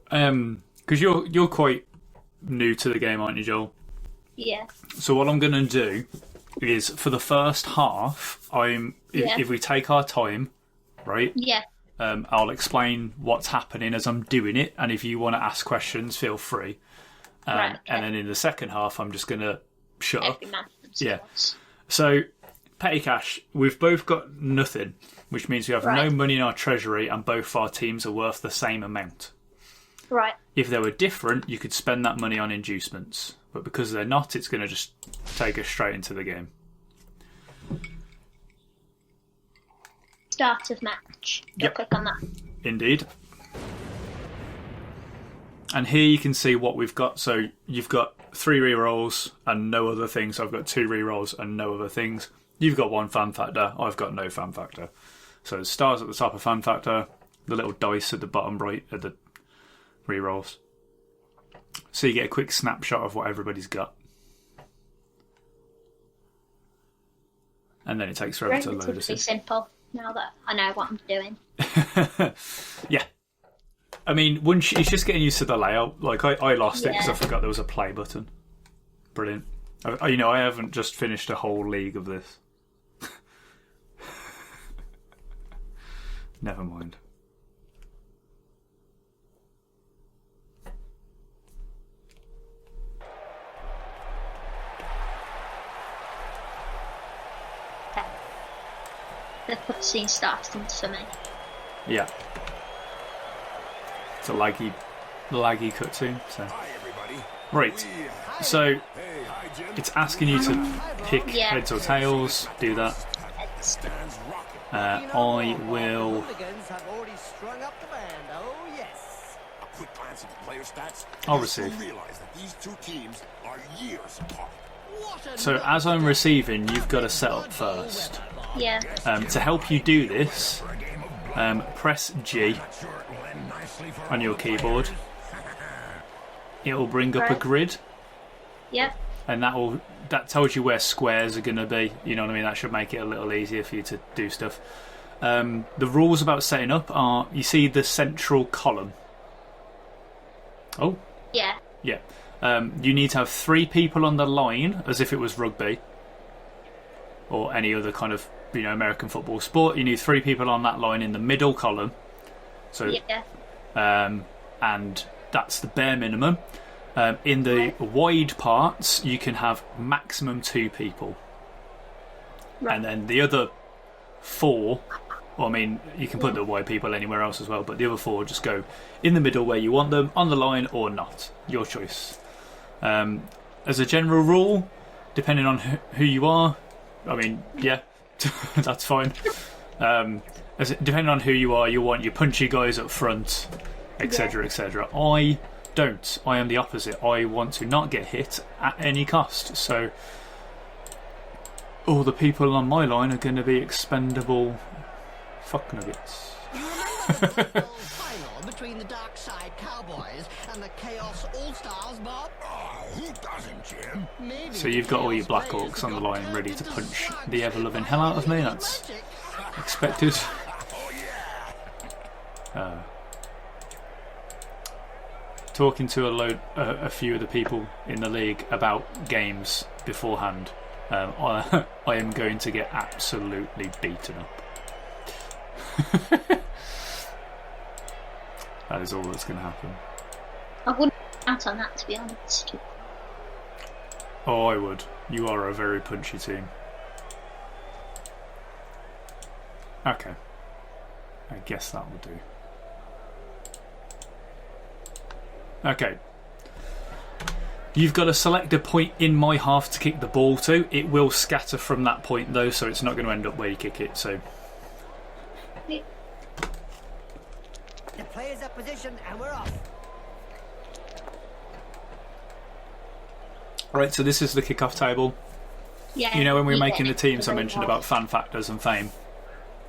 because you're quite new to the game, aren't you, Joel? Yeah. So what I'm going to do is for the first half, if we take our time, right? Yeah. I'll explain what's happening as I'm doing it, and if you want to ask questions, feel free. Right, okay. And then in the second half, I'm just going to shut up. Every man Yeah. So, petty cash, we've both got nothing, which means we have no money in our treasury, and both our teams are worth the same amount. Right. If they were different, you could spend that money on inducements. But because they're not, it's going to just take us straight into the game. Start of match. Yep. Click on that. Indeed. And here you can see what we've got. So you've got 3 rerolls and no other things. I've got 2 rerolls and no other things. You've got 1 fan factor. I've got no fan factor. So the stars at the top of fan factor, the little dice at the bottom right at the rerolls. So you get a quick snapshot of what everybody's got. And then it takes forever to load us in. Relatively simple, now that I know what I'm doing. Yeah. I mean, it's just getting used to the layout. Like, I lost it because I forgot there was a play button. Brilliant. I haven't just finished a whole league of this. Never mind. The cutscene started for me. Yeah. It's a laggy cutscene. So. Right. So it's asking you to pick heads or tails. Do that. I will. I'll receive. So as I'm receiving, you've got to set up first. Yeah. To help you do this, press G on your keyboard. It'll bring up a grid. Yep. And that tells you where squares are going to be. You know what I mean? That should make it a little easier for you to do stuff. The rules about setting up are: you see the central column. Oh. Yeah. Yeah. You need to have 3 people on the line, as if it was rugby or any other kind of American football sport. You need 3 people on that line in the middle column. So, and that's the bare minimum. In the wide parts, you can have maximum 2 people, and then the other 4. Well, I mean, you can put the wide people anywhere else as well, but the other 4 just go in the middle where you want them, on the line or not. Your choice. As a general rule, depending on who you are, I mean, yeah, that's fine. Depending on who you are, you want your punchy guys up front, etc., etc. I don't. I am the opposite. I want to not get hit at any cost. So all the people on my line are going to be expendable fuck nuggets. Final between the Dark Side Cowboys and the Chaos All-Stars, Bob. Who doesn't, Jim? Maybe so you've got all your Black Orcs on the line ready to punch the ever-loving hell out of me. That's expected. Talking to a few of the people in the league about games beforehand, I am going to get absolutely beaten up. That is all that's going to happen. I wouldn't count on that, to be honest. Oh, I would. You are a very punchy team. Okay. I guess that will do. Okay. You've got to select a point in my half to kick the ball to. It will scatter from that point though, so it's not going to end up where you kick it. So. The player's up position and we're off. Right, so this is the kick-off table. Yeah. You know when we were making the teams I mentioned about fan factors and fame?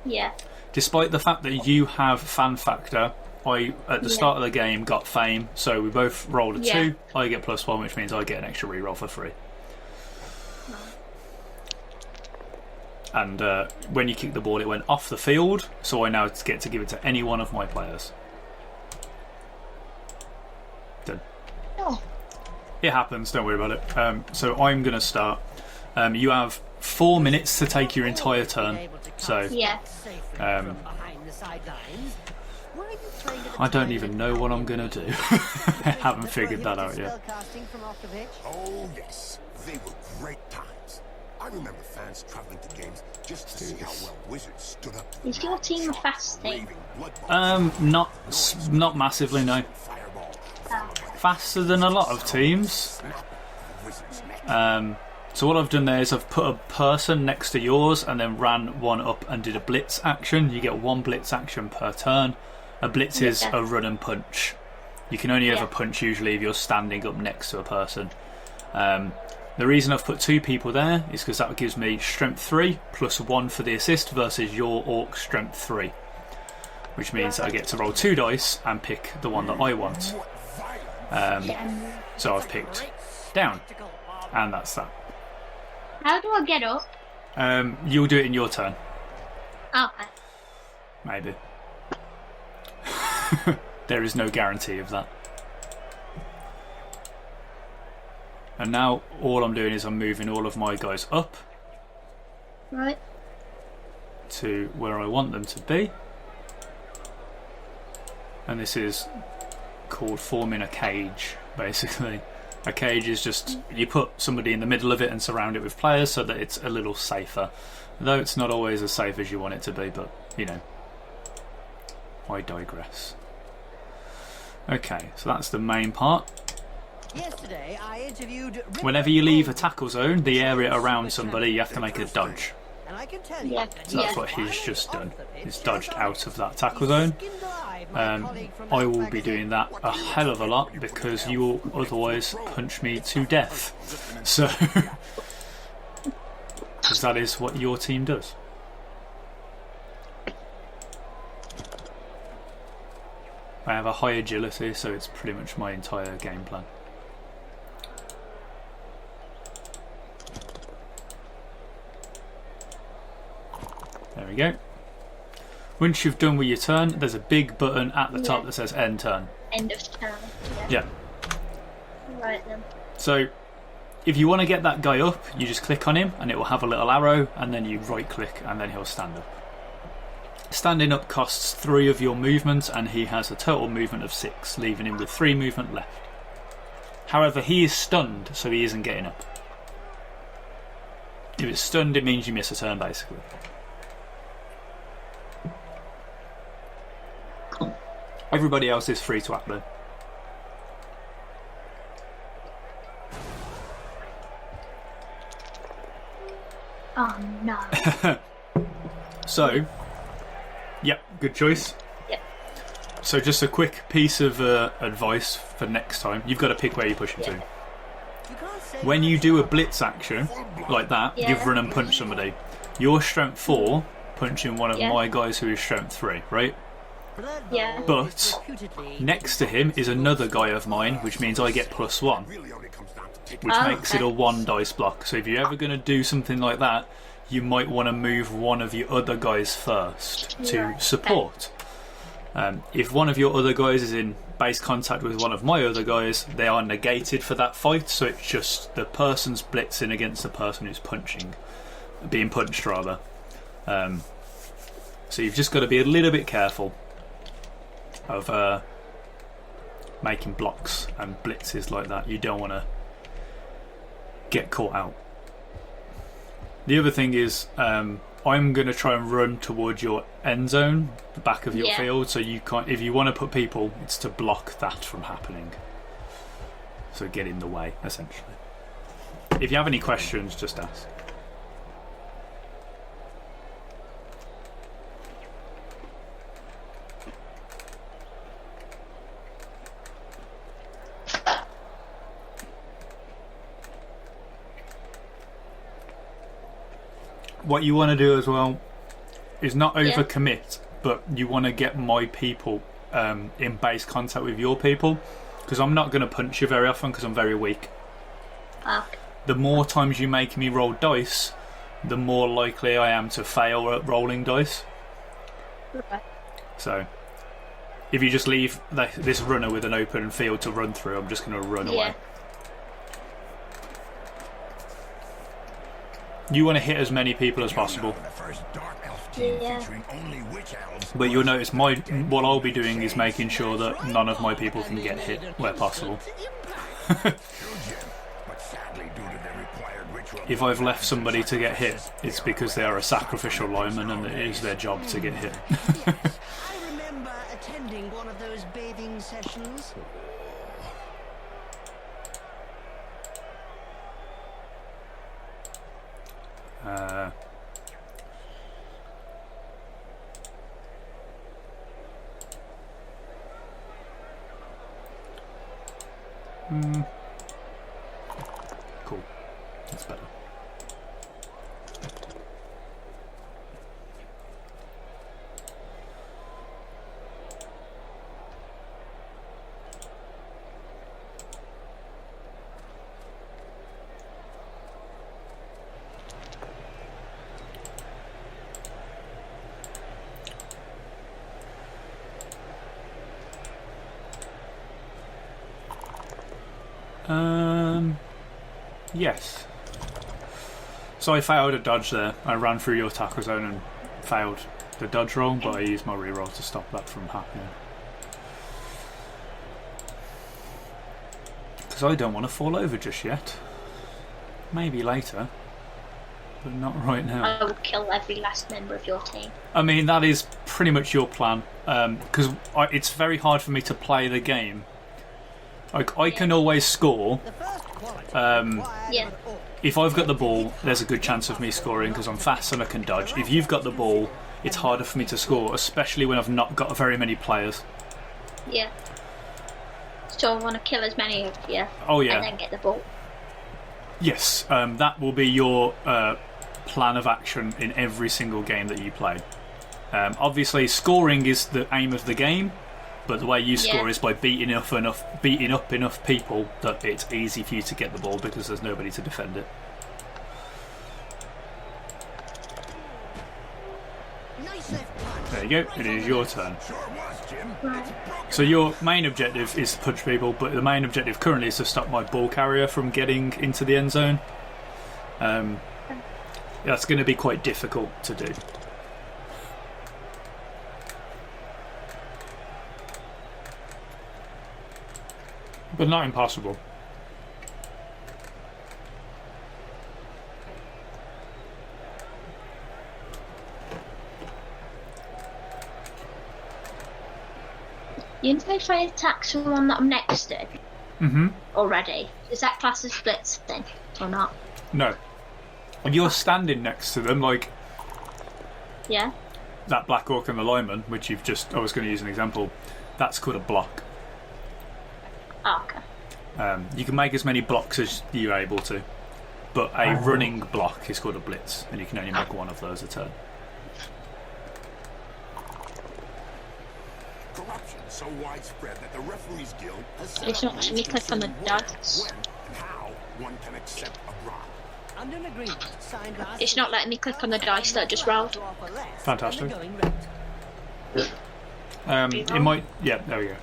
Yeah. Despite the fact that you have fan factor, I, at the start of the game, got fame, so we both rolled a 2. I get +1, which means I get an extra reroll for free. And when you kick the ball, it went off the field, so I now get to give it to any one of my players. Done. Oh. It happens, don't worry about it. So I'm going to start. You have 4 minutes to take your entire turn. So Yeah. I don't even know what I'm going to do. I haven't figured that out yet. Oh, yes. They were great times. I remember fans traveling to games just to see how well Wizards stood up to Is your team a fast team? Not massively, no. Fireball. Faster than a lot of teams. So what I've done there is I've put a person next to yours and then ran one up and did a blitz action. You get 1 blitz action per turn. A blitz is a run and punch. You can only ever punch usually if you're standing up next to a person. The reason I've put 2 people there is because that gives me strength 3 plus 1 for the assist versus your orc strength 3. Which means that I get to roll 2 dice and pick the one that I want. So I've picked down. And that's that. How do I get up? You'll do it in your turn. Okay. Maybe. There is no guarantee of that. And now all I'm doing is I'm moving all of my guys up Right. to where I want them to be. And this is called forming a cage, basically. A cage is just, you put somebody in the middle of it and surround it with players so that it's a little safer. Though it's not always as safe as you want it to be, but, you know, I digress. Okay, so that's the main part. Yesterday, I interviewed Whenever you leave a tackle zone, the area around somebody, you have to make a dodge. and I can tell you Yeah. So that's what he's just done. He's dodged out of that tackle zone. I will be doing that a hell of a lot because you will otherwise punch me to death. So, because that is what your team does. I have a high agility, so it's pretty much my entire game plan. There we go. Once you've done with your turn, there's a big button at the top that says end turn. End of turn. Yeah. Right then. So if you want to get that guy up, you just click on him and it will have a little arrow and then you right click and then he'll stand up. Standing up costs 3 of your movement and he has a total movement of 6, leaving him with 3 movement left. However, he is stunned, so he isn't getting up. If it's stunned, it means you miss a turn, basically. Everybody else is free to act though. Oh no. So, yep, good choice. Yep. So just a quick piece of advice for next time. You've got to pick where you push him to. When you do a blitz action like that, you've run and punched somebody. You're strength 4, punching one of my guys who is strength 3, right? Yeah. But next to him is another guy of mine, which means I get +1, which makes it a 1 dice block. So if you're ever going to do something like that, you might want to move one of your other guys first to support. If one of your other guys is in base contact with one of my other guys, they are negated for that fight, so it's just the person's blitzing against the person who's being punched rather. So you've just got to be a little bit careful of making blocks and blitzes like that. You don't want to get caught out. The other thing is I'm going to try and run towards your end zone, the back of your field, so you can't, if you want to put people, it's to block that from happening. So get in the way, essentially. If you have any questions, just ask. What you want to do as well is not overcommit, but you want to get my people in base contact with your people, because I'm not going to punch you very often because I'm very weak. The more times you make me roll dice, the more likely I am to fail at rolling dice. So if you just leave this runner with an open field to run through, I'm just going to run away. You want to hit as many people as possible. But you'll notice what I'll be doing is making sure that none of my people can get hit where possible. If I've left somebody to get hit, it's because they are a sacrificial lineman and it is their job to get hit. I remember attending one of those bathing sessions. Cool. That's better. Yes. So I failed a dodge there. I ran through your tackle zone and failed the dodge roll, but I used my reroll to stop that from happening. Because I don't want to fall over just yet. Maybe later, but not right now. I will kill every last member of your team. I mean, that is pretty much your plan. Because it's very hard for me to play the game. Like, I can always score. If I've got the ball, there's a good chance of me scoring because I'm fast and I can dodge. If you've got the ball, it's harder for me to score, especially when I've not got very many players. Yeah. So I want to kill as many of you. Oh, yeah. And then get the ball. Yes, that will be your plan of action in every single game that you play. Obviously, scoring is the aim of the game. But the way you score is by beating up enough people that it's easy for you to get the ball because there's nobody to defend it. There you go. It is your turn. So your main objective is to punch people, but the main objective currently is to stop my ball carrier from getting into the end zone. That's going to be quite difficult to do. But not impossible. You know if I attack someone that I'm next to already, is that class as splits then, or not? No. When you're standing next to them, like that Black Orc and the lineman, which you've just, I was going to use an example, that's called a block. Oh, okay. You can make as many blocks as you're able to, but a running block is called a blitz, and you can only make one of those a turn. Corruption so widespread that the referees guild has It's not letting me click on the dice. when and how one can accept a bribe. Under an agreement signed last It's not letting me click on the dice that I just rolled. Fantastic. It might. Yeah, there we go.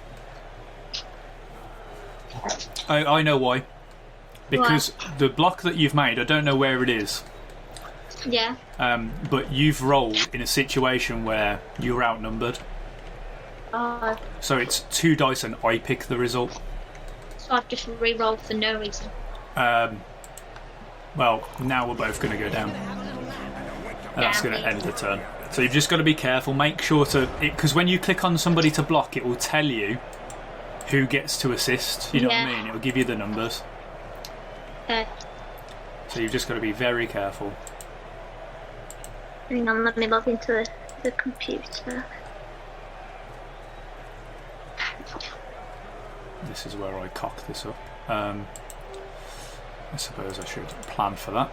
I know why. Because the block that you've made, I don't know where it is. Yeah. But you've rolled in a situation where you're outnumbered. So it's 2 dice and I pick the result. So I've just re-rolled for no reason. Well, now we're both going to go down. And that's going to end the turn. So you've just got to be careful. Make sure to... Because when you click on somebody to block, it will tell you who gets to assist. You know what I mean? It will give you the numbers. Okay. So you've just got to be very careful. Hang on, let me log into the computer. This is where I cock this up. I suppose I should plan for that.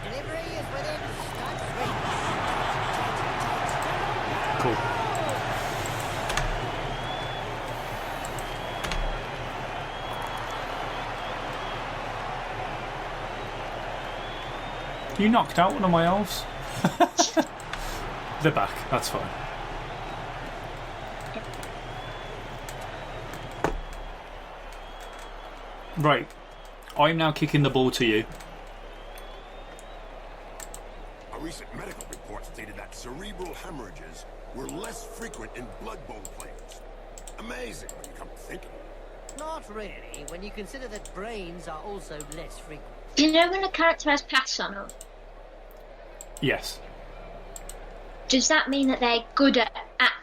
Delivery is within start reach. Cool. You knocked out one of my elves. They're back. That's fine. Right. I'm now kicking the ball to you. A recent medical report stated that cerebral hemorrhages were less frequent in Bloodbowl players. Amazing when you come to think of it. Not really, when you consider that brains are also less frequent. Do you know when a character has pass on them? Yes. Does that mean that they're good at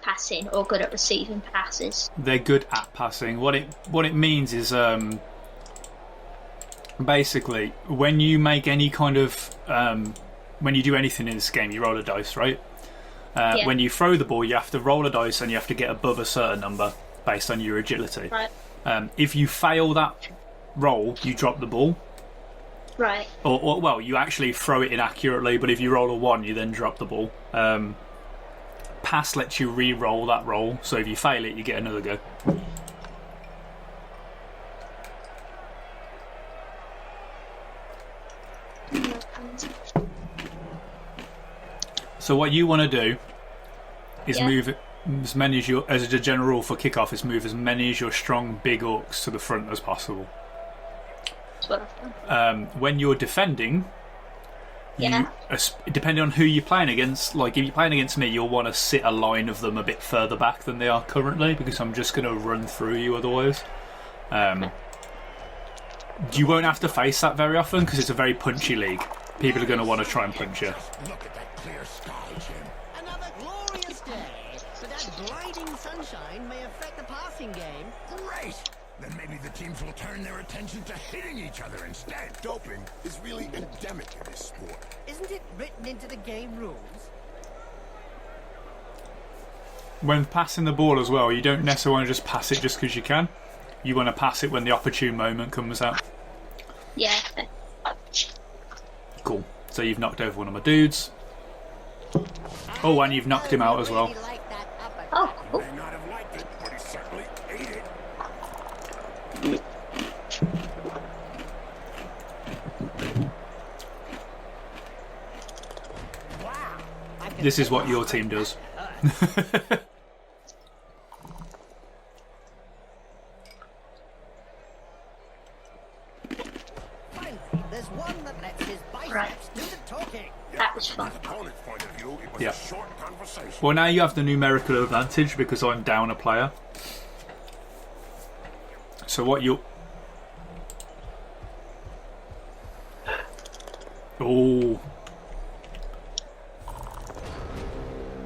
passing or good at receiving passes? They're good at passing. What it means is basically when you make any kind of when you do anything in this game, you roll a dice, right? Yeah. When you throw the ball, you have to roll a dice and you have to get above a certain number based on your agility. Right. If you fail that roll, you drop the ball. Right. Or well, you actually throw it inaccurately, but if you roll a 1, you then drop the ball. Pass lets you re-roll that roll, so if you fail it, you get another go. So what you want to do is move as many as your, as a general rule for kickoff, is move as many as your strong big orcs to the front as possible. That's what I've done. When you're defending, you, depending on who you're playing against, like if you're playing against me, you'll want to sit a line of them a bit further back than they are currently, because I'm just going to run through you otherwise. You won't have to face that very often because it's a very punchy league. People are going to want to try and punch you. Look at that clear sky, Jim. Another glorious day, but that blinding sunshine may affect the passing game. Great! Then maybe the teams will turn their attention to hitting each other instead. Doping is really endemic in this sport. Isn't it written into the game rules? When passing the ball as well, you don't necessarily want to just pass it just because you can. You want to pass it when the opportune moment comes out. Yeah. Cool. So you've knocked over one of my dudes. Oh, and you've knocked him out as well. Oh, cool. May not have liked it, but he certainly ate it. This is what your team does. Finally, there's one that lets his biceps do the talking. That was fun. From the opponent's point of view, it was Yeah. a short conversation. Well, now you have the numerical advantage because I'm down a player. So what you... Oh.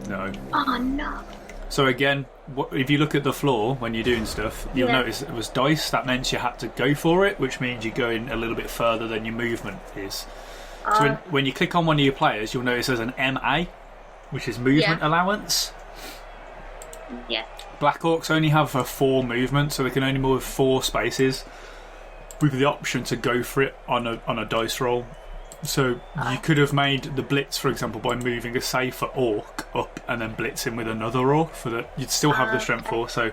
No. Oh no. So again, if you look at the floor when you're doing stuff, you'll notice it was dice. That meant you had to go for it, which means you're going a little bit further than your movement is. So when you click on one of your players, you'll notice there's an MA, which is movement allowance. Yeah. Black Orcs only have a 4 movement, so they can only move 4 spaces with the option to go for it on a dice roll. So you could have made the blitz, for example, by moving a safer orc up and then blitzing with another orc. You'd still have the strength 4, so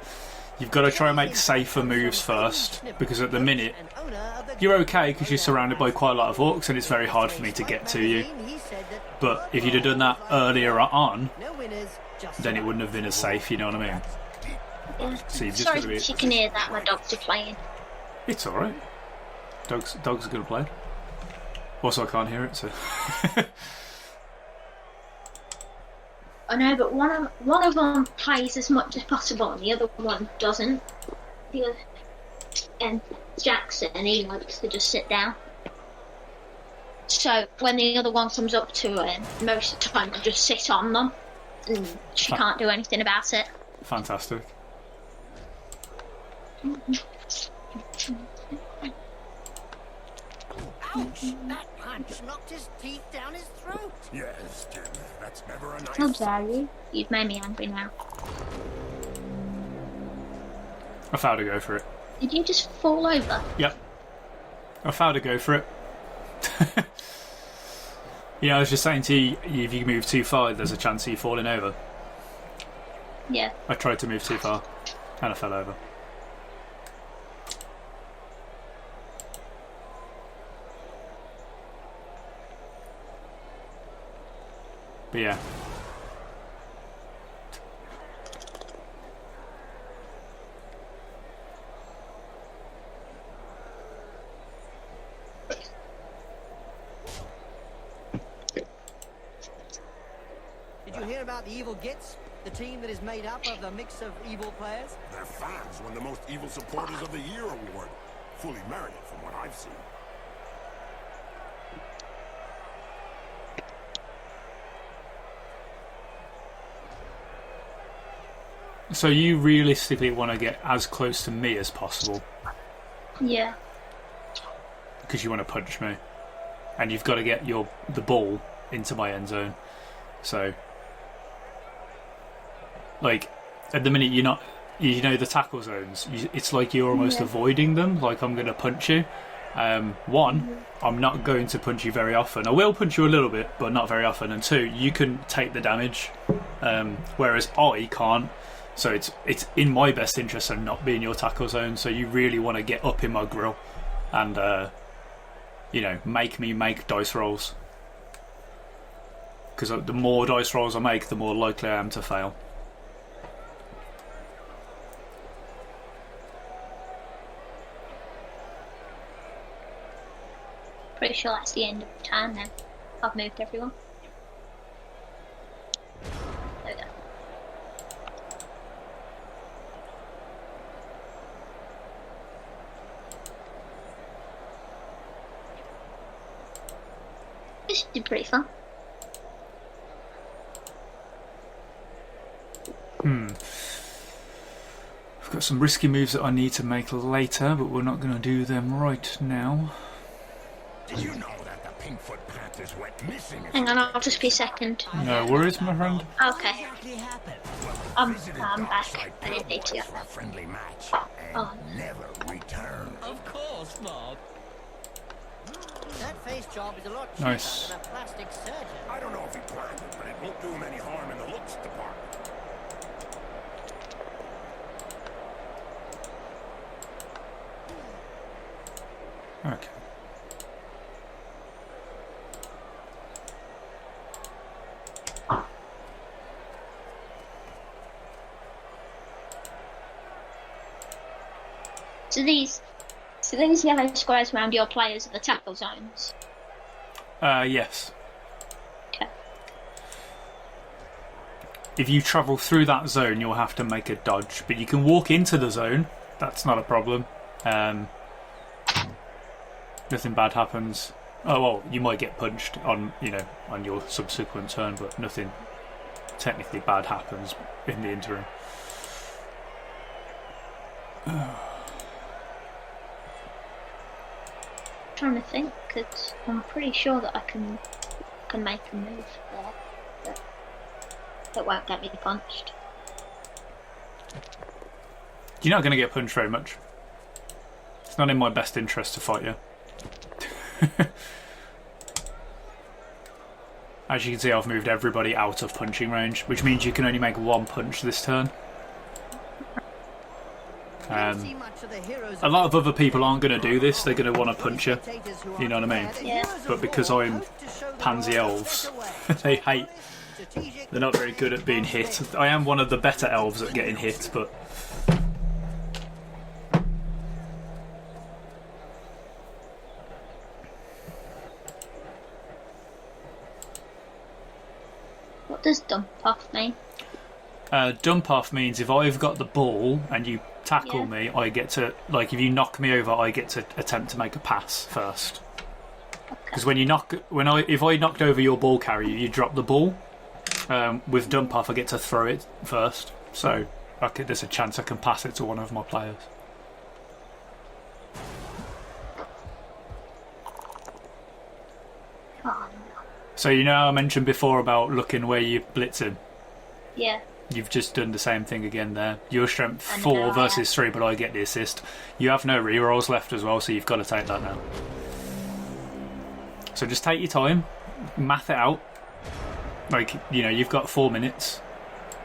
you've got to try and make safer moves first, because at the minute you're okay because you're surrounded by quite a lot of orcs and it's very hard for me to get to you. But if you'd have done that earlier on, then it wouldn't have been as safe, you know what I mean? So you've just Sorry got to be... if you can hear that, my dogs are playing. It's alright. Dogs are going to play. Also, I can't hear it, so... I know, but one of them plays as much as possible and the other one doesn't. And Jackson, he likes to just sit down. So when the other one comes up to him, most of the time I just sit on them and she can't do anything about it. Fantastic. Ouch! That punch knocked his teeth down his throat. Yes, Jim, that's never a nice... How dare you? You've made me angry now. I found a go for it. Did you just fall over? Yep. I found a go for it. You know, I was just saying to you, if you move too far, there's a chance of you falling over. Yeah. I tried to move too far, and I fell over. But yeah. Did you hear about the Evil Gits? The team that is made up of a mix of evil players? Their fans won the Most Evil Supporters of the Year award. Fully merited from what I've seen. So you realistically want to get as close to me as possible Yeah. because you want to punch me, and you've got to get the ball into my end zone. So, like, at the minute you're not, you know, the tackle zones. It's like you're almost avoiding them. Like I'm going to punch you. One, I'm not going to punch you very often. I will punch you a little bit, but not very often. And two, you can take the damage, whereas I can't. So it's in my best interest to not be in your tackle zone. So you really want to get up in my grill, and you know, make me make dice rolls. Because the more dice rolls I make, the more likely I am to fail. Pretty sure that's the end of the time then. I've moved everyone. There we go. This should be pretty fun. I've got some risky moves that I need to make later, but we're not going to do them right now. Did you know that the Pinkfoot Panther's went missing? Hang on, I'll just be a second. No worries, my friend. Okay. Exactly happened. I'm back. I didn't need to. For a friendly match and Oh. never return. Of course, Bob. That face job is a lot cheaper Nice. than a plastic surgeon. I don't know if he planned it, but it won't do him any harm in the looks department. Okay. So these yellow squares around your players are the tackle zones. Yes. Okay. If you travel through that zone, you'll have to make a dodge, but you can walk into the zone. That's not a problem. Nothing bad happens. Oh well, you might get punched on your subsequent turn, but nothing technically bad happens in the interim. Trying to think, because I'm pretty sure that I can make a move there that won't get me punched. You're not going to get punched very much. It's not in my best interest to fight you. As you can see, I've moved everybody out of punching range, which means you can only make one punch this turn. A lot of other people aren't going to do this. They're going to want to punch you. You know what I mean? Yeah. But because I'm pansy elves, they hate. They're not very good at being hit. I am one of the better elves at getting hit, but. What does dump off mean? Dump off means if I've got the ball and you tackle me, I get to, like, if you knock me over, I get to attempt to make a pass first. Because when if I knocked over your ball carrier, you drop the ball. With dump off, I get to throw it first, so there's a chance I can pass it to one of my players. Oh, So you know how I mentioned before about looking where you're blitzing? yeah. You've just done the same thing again there. Your strength I know, 4 yeah. versus 3, but I get the assist. You have no rerolls left as well, so you've got to take that now. So just take your time, math it out. Like, you've got 4 minutes.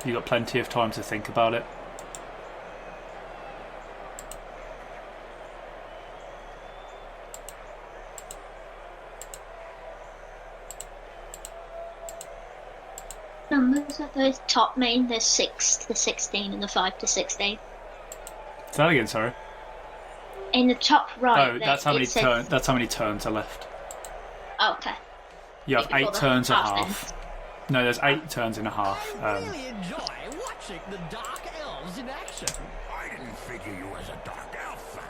You've got plenty of time to think about it. numbers are those? Top mean there's 6 to 16 and the 5 to 16. Say that again, sorry. In the top right. Oh, that's how many turns. That's how many turns are left. Oh, okay. You have 8 turns and a half. No, there's 8 turns and a half. I really enjoy watching the Dark Elves in action. I didn't figure you as a Dark Elf fan,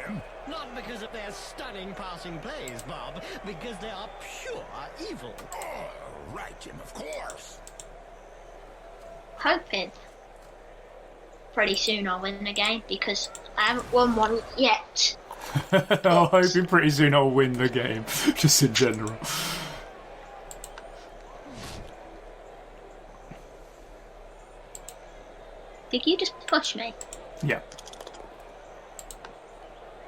Jim. Not because of their stunning passing plays, Bob, because they are pure evil. Oh, right, Jim, of course. Hoping pretty soon I'll win the game because I haven't won one yet. I'm hoping pretty soon I'll win the game, just in general. Did you just push me? Yeah.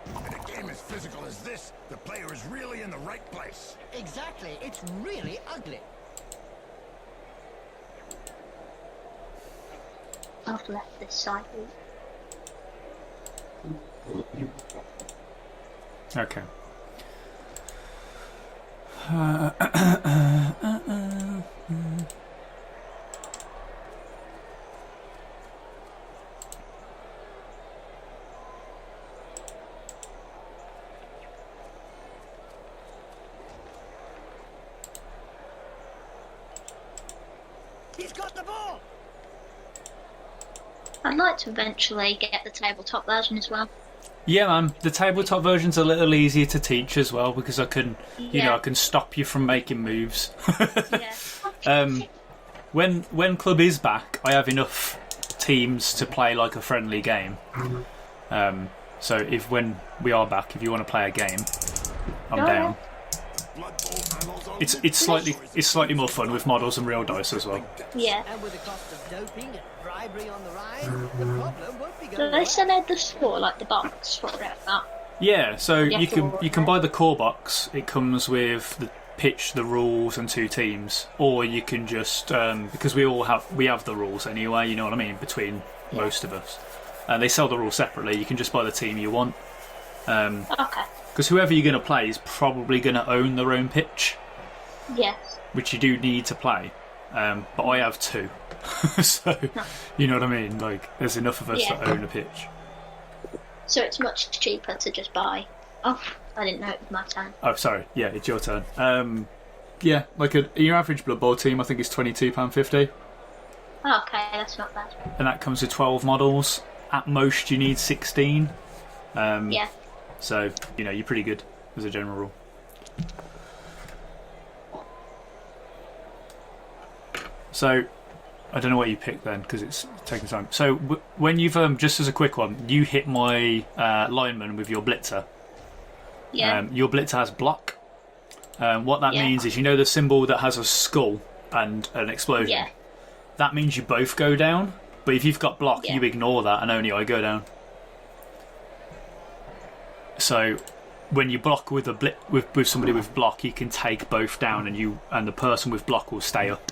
In a game as physical as this, the player is really in the right place. Exactly, it's really ugly. I've left this side. Okay. He's got the ball! I'd like to eventually get the tabletop version as well. Yeah, man. The tabletop version's a little easier to teach as well because I can, I can stop you from making moves. Yeah. When club is back, I have enough teams to play like a friendly game. So if when we are back, if you want to play a game, I'm down. It's slightly more fun with models and real dice as well. Yeah. And with the cost of doping and bribery on the rise, the problem won't be Do going they away. sell out the store, like the box for it? Yeah, so Yeah, you can buy the core box. It comes with the pitch, the rules, and 2 teams, or you can just because we have the rules anyway. You know what I mean? Between most of us, and they sell the rules separately. You can just buy the team you want. Okay. Because whoever you're going to play is probably going to own their own pitch, Yes. which you do need to play. But I have 2, so you know what I mean. Like, there's enough of us Yeah. that own a pitch. So it's much cheaper to just buy. Oh, I didn't know it was my turn. Oh, sorry. Yeah, it's your turn. Yeah, like your average Blood Bowl team, I think is £22.50, Oh, okay, that's not bad. and that comes with 12 models. At most, you need 16. Yeah. So you're pretty good as a general rule. So I don't know what you picked then because it's taking time. So when you've just as a quick one, you hit my lineman with your blitzer. Yeah. Your blitzer has block. What that means is the symbol that has a skull and an explosion. Yeah. That means you both go down. But if you've got block, Yeah. you ignore that and only I go down. So when you block with with somebody with block, you can take both down, and the person with block will stay up.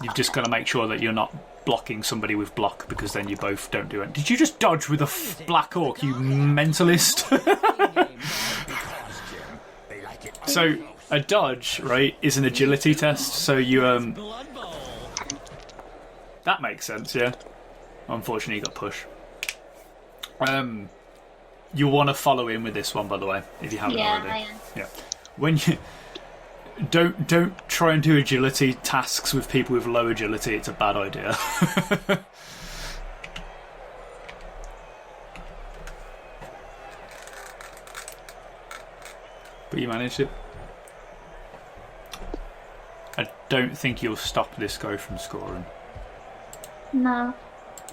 You've just got to make sure that you're not blocking somebody with block, because then you both don't do it. Did you just dodge with a black orc, you mentalist? So a dodge, right, is an agility test. So you Bloodbowl. that makes sense, yeah. Unfortunately, you got push. You'll want to follow in with this one, by the way, if you haven't already. I am. Yeah. When you don't try and do agility tasks with people with low agility. It's a bad idea. But you managed it. I don't think you'll stop this guy from scoring. No,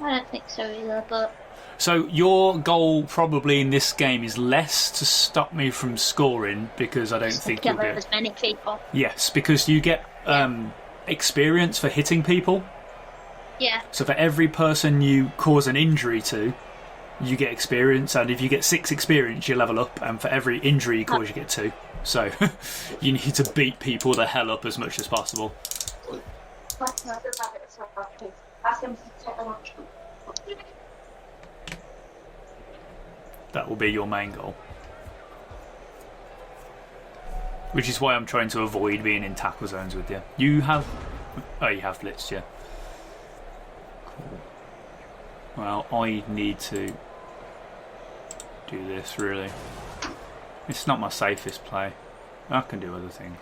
I don't think so either, but... So your goal probably in this game is less to stop me from scoring, because I don't think you'll Together be... as many people. Yes, because you get experience for hitting people. Yeah. So for every person you cause an injury to, you get experience, and if you get 6 experience, you level up, and for every injury you cause, you get 2. So you need to beat people the hell up as much as possible. That will be your main goal. Which is why I'm trying to avoid being in tackle zones with you. You have Oh, you have blitzed, yeah. Cool. Well, I need to do this, really. It's not my safest play. I can do other things.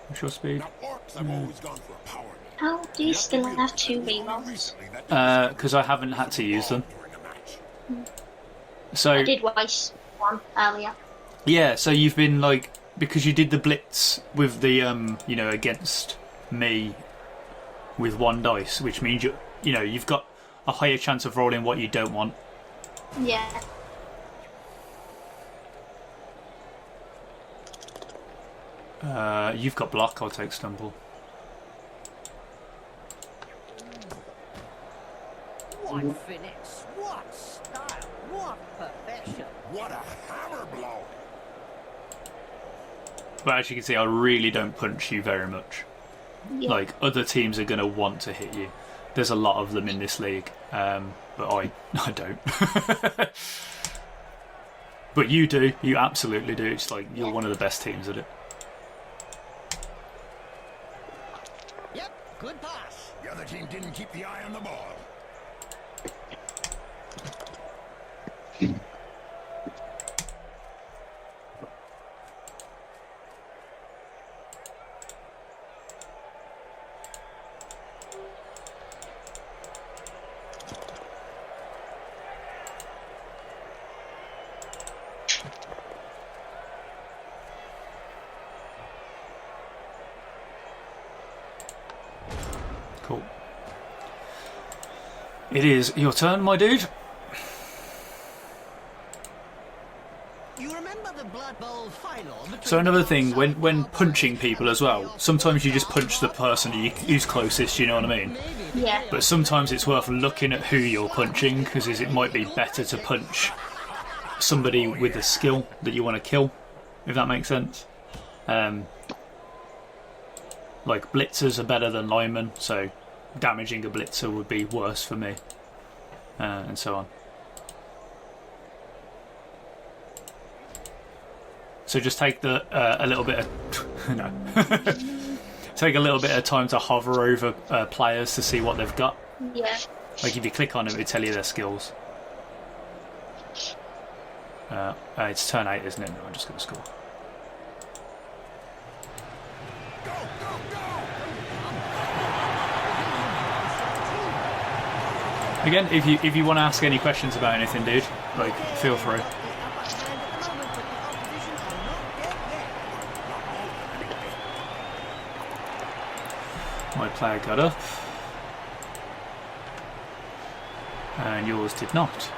What's your speed? Now, orcs have always gone for a power. How do you still have 2 rerolls? Because I haven't had to use them. So I did waste 1 earlier. yeah, so you've been like, because you did the blitz with the you know, against me with 1 dice, which means you've got a higher chance of rolling what you don't want. Yeah. You've got block. I'll take stumble. What finesse, what style, what perfection. What a hammer blow! But as you can see, I really don't punch you very much. Yeah. Like, other teams are going to want to hit you. There's a lot of them in this league, but I don't. But you do. You absolutely do. It's like you're one of the best teams at it. Yep, good pass. The other team didn't keep the eye on the ball. Cool. It is your turn, my dude. You remember the Bloodbowl final? So another thing, when punching people as well, sometimes you just punch the person who's closest, you know what I mean? Yeah. But sometimes it's worth looking at who you're punching, because it might be better to punch somebody with a skill that you want to kill, if that makes sense. Like, blitzers are better than linemen, so damaging a blitzer would be worse for me, and so on. So just take a little bit of no, take a little bit of time to hover over players to see what they've got. Yeah. Like, if you click on them, it'll tell you their skills. It's turn 8, isn't it? No, I'm just going to score. Again, if you want to ask any questions about anything, dude, like, feel free. My player got up, and yours did not.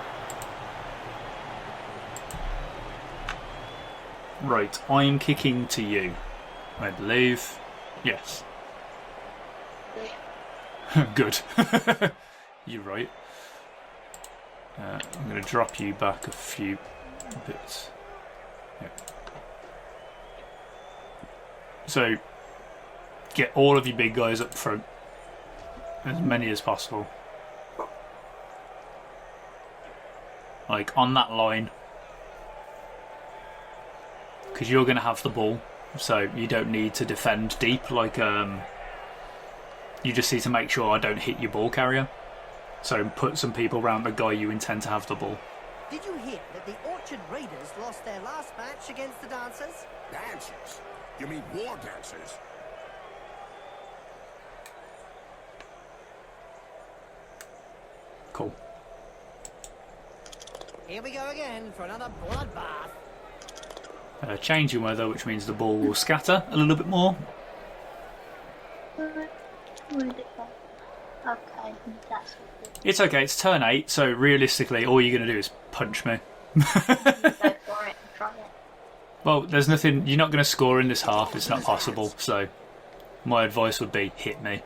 Right, I'm kicking to you, I believe. Yes. Good. You're right. I'm going to drop you back a few bits. Yeah. So, get all of your big guys up front. As many as possible. Like, on that line. Because you're going to have the ball. So, you don't need to defend deep. Like, you just need to make sure I don't hit your ball carrier. So put some people around the guy you intend to have the ball. Did you hear that the Orchard Raiders lost their last match against the Dancers? Dancers? You mean war dancers? Cool. Here we go again for another bloodbath. Changing weather, which means the ball will scatter a little bit more. Where did it go? Okay, that's what It's okay, it's turn 8, so realistically all you're going to do is punch me. go for it and try it. Well, there's nothing, you're not going to score in this half, it's not possible, so my advice would be hit me.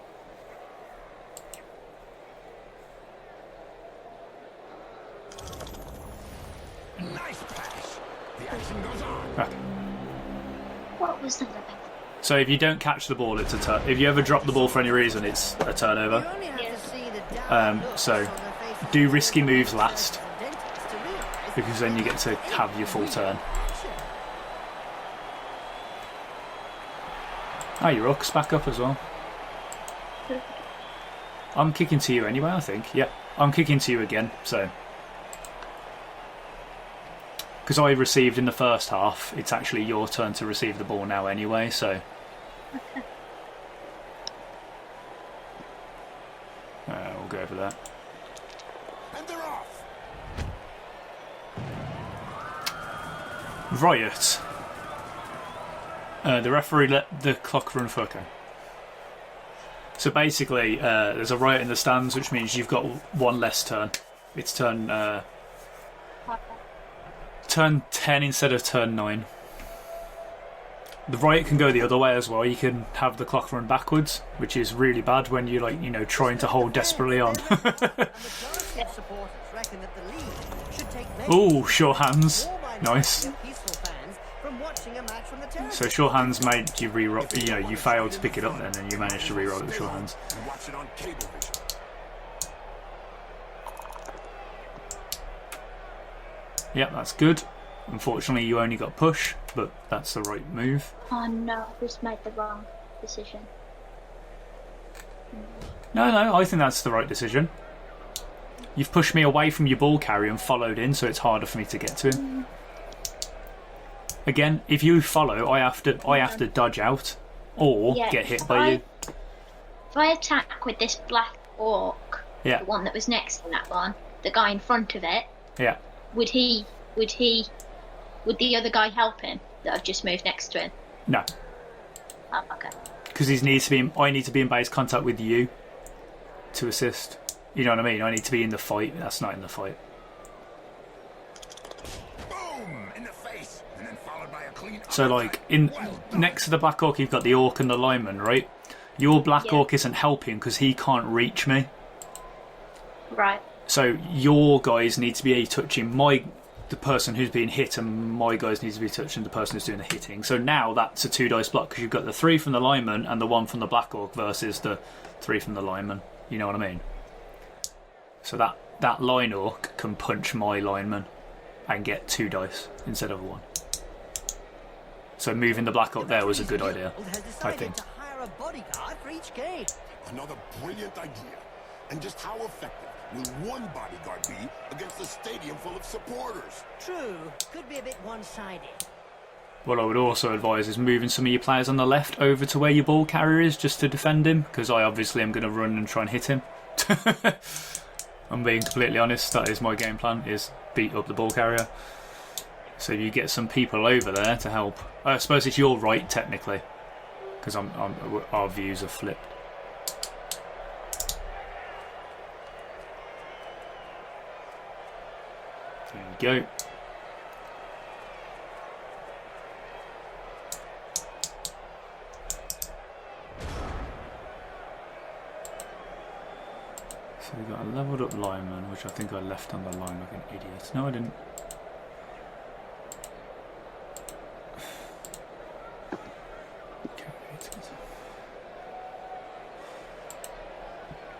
Nice pass. The action goes on. Okay. What was that about? So if you don't catch the ball, it's a turn. If you ever drop the ball for any reason, it's a You turnover. only have to see the down looks So on the faces of do the risky moves last, to realise because then you get to have your full turn. Oh, your Orcs back up as well. I'm kicking to you anyway, I think. Yeah, I'm kicking to you again, so. Because I received in the first half, it's actually your turn to receive the ball now anyway, so. Okay. We'll go over that. And they're off. Riot. The referee let the clock run for okay. So basically, there's a riot in the stands, which means you've got one less turn. It's turn 10 instead of turn 9. The riot can go the other way as well. You can have the clock run backwards, which is really bad when you're like, trying to hold desperately on. Ooh, sure hands. Nice. So sure hands made you re-roll. You failed to pick it up then, and you managed to re-roll it with sure hands. Watch it on cable vision. Yep, that's good. Unfortunately, you only got push, but that's the right move. Oh no, I just made the wrong decision. No, I think that's the right decision. You've pushed me away from your ball carrier and followed in, so it's harder for me to get to him. Again, if you follow, I have to dodge out or get hit by you. If I attack with this black orc, the one that was next to that one, the guy in front of it, would the other guy help him that I've just moved next to him? No. Oh, okay. Because I need to be in base contact with you to assist. You know what I mean? I need to be in the fight. That's not in the fight. Boom! In the face, and then followed by a clean. So, like, next to the Black Orc, you've got the Orc and the Lineman, right? Your Black Orc isn't helping because he can't reach me. Right. So your guys need to be touching the person who's being hit, and my guys need to be touching the person who's doing the hitting. So now that's a 2-dice block because you've got the 3 from the Lineman and the 1 from the Black Orc versus the 3 from the Lineman. You know what I mean? So that Line Orc can punch my Lineman and get 2 dice instead of 1. So moving the Black Orc there was a good idea, I think. Another brilliant idea. And just how effective will one bodyguard be against a stadium full of supporters? True. Could be a bit one-sided. What I would also advise is moving some of your players on the left over to where your ball carrier is just to defend him, because I obviously am going to run and try and hit him. I'm being completely honest, that is my game plan, is beat up the ball carrier. So you get some people over there to help. I suppose it's your right, technically, because our views are flipped. There you go. So we've got a leveled up lineman, which I think I left on the line like an idiot. No, I didn't.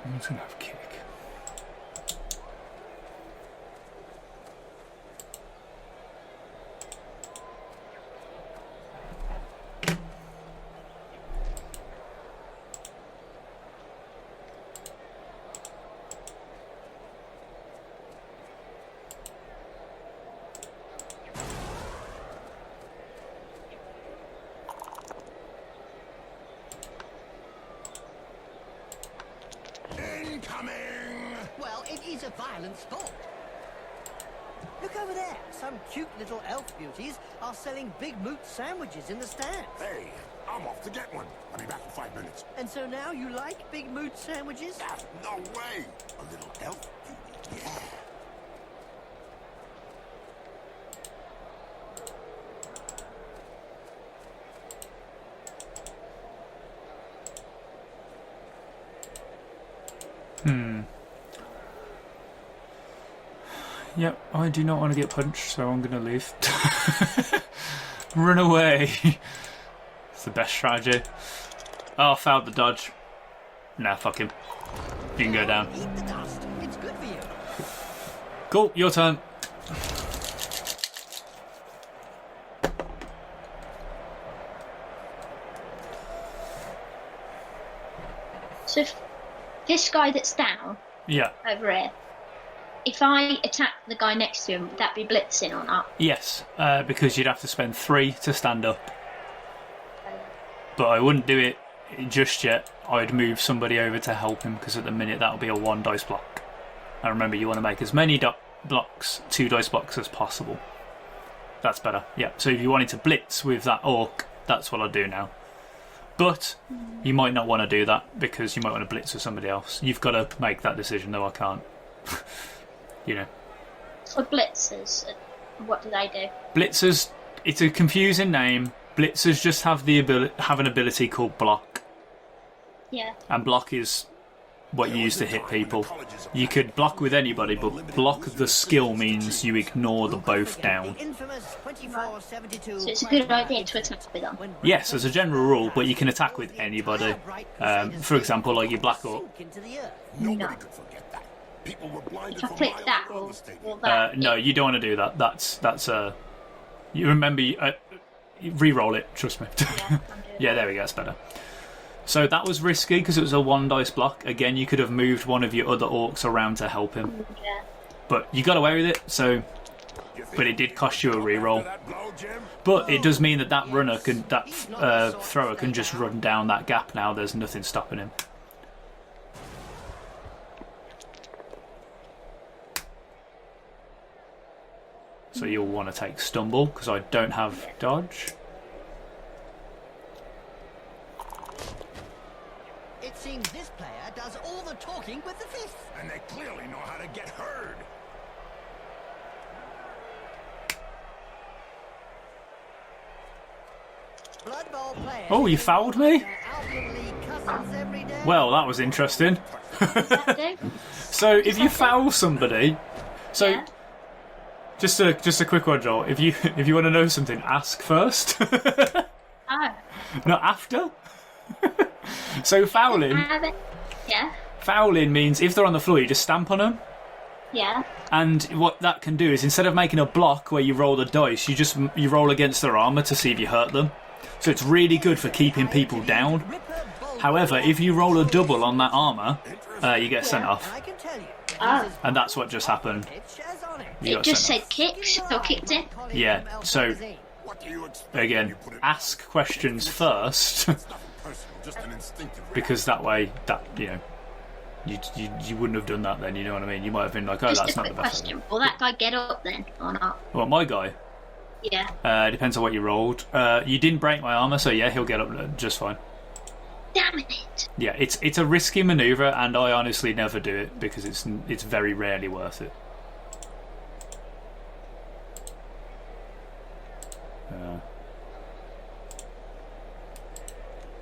I'm just going to have kick. Well, it is a violent sport. Look over there. Some cute little elf beauties are selling big moot sandwiches in the stands. Hey, I'm off to get one. I'll be back in 5 minutes. And so now you like big moot sandwiches? Ah, no way. A little elf beauty, yeah. Yep, I do not want to get punched, so I'm going to leave. Run away. It's the best strategy. Oh, I failed the dodge. Nah, fuck him. You can go down. Eat the dust. It's good for you. Cool, your turn. So if this guy that's down Yeah. over here, if I attack the guy next to him, would that be blitzing or not? Yes, because you'd have to spend 3 to stand up. But I wouldn't do it just yet. I'd move somebody over to help him, because at the minute that'll be a 1 dice block. And remember, you want to make as many blocks, 2 dice blocks as possible. That's better. Yeah. So if you wanted to blitz with that orc, that's what I'll do now. But you might not want to do that, because you might want to blitz with somebody else. You've got to make that decision, though I can't. You know. So blitzers, what do they do? Blitzers, it's a confusing name. Blitzers just have an ability called block. Yeah. And block is what you use to hit people. You could block with anybody, but block the skill means you ignore the both down. So it's a good idea to attack with them. Yes, as a general rule, but you can attack with anybody. For example, like your black orc. No. If I click that, will that... No, you don't want to do that. That's you remember, re-roll it, trust me. Yeah, there we go, that's better. So that was risky because it was a 1 dice block. Again, you could have moved one of your other orcs around to help him. Yeah. But you got away with it, so... But it did cost you a re-roll. But it does mean that runner can, thrower can just run down that gap now. There's nothing stopping him. So you'll want to take stumble, because I don't have dodge. It seems this player does all the talking with the fist. And they clearly know how to get heard. Bloodbowl players. Oh, you fouled me? Outwardly cousins every day. Well, that was interesting. That do? So if you foul somebody, so Yeah. just a quick one, Joel. If you want to know something, ask first, Oh. not after. So fouling Yeah. Fouling means if they're on the floor, you just stamp on them. Yeah. And what that can do is, instead of making a block where you roll the dice, you roll against their armour to see if you hurt them. So it's really good for keeping people down. However, if you roll a double on that armour, you get sent off. I can tell you. Oh. And that's what just happened. It says on it. You It got just sent said kicks or kicked in. Yeah, so What do you expect? again, ask questions first, Personal, just an instinctive because that way, you wouldn't have done that then. You know what I mean? You might have been like, oh, Just that's a not the quick best. question. Will that guy get up then or not? Well, my guy. Yeah. Depends on what you rolled. You didn't break my armour, so yeah, he'll get up just fine. Damn it. Yeah, it's a risky manoeuvre, and I honestly never do it because it's very rarely worth it.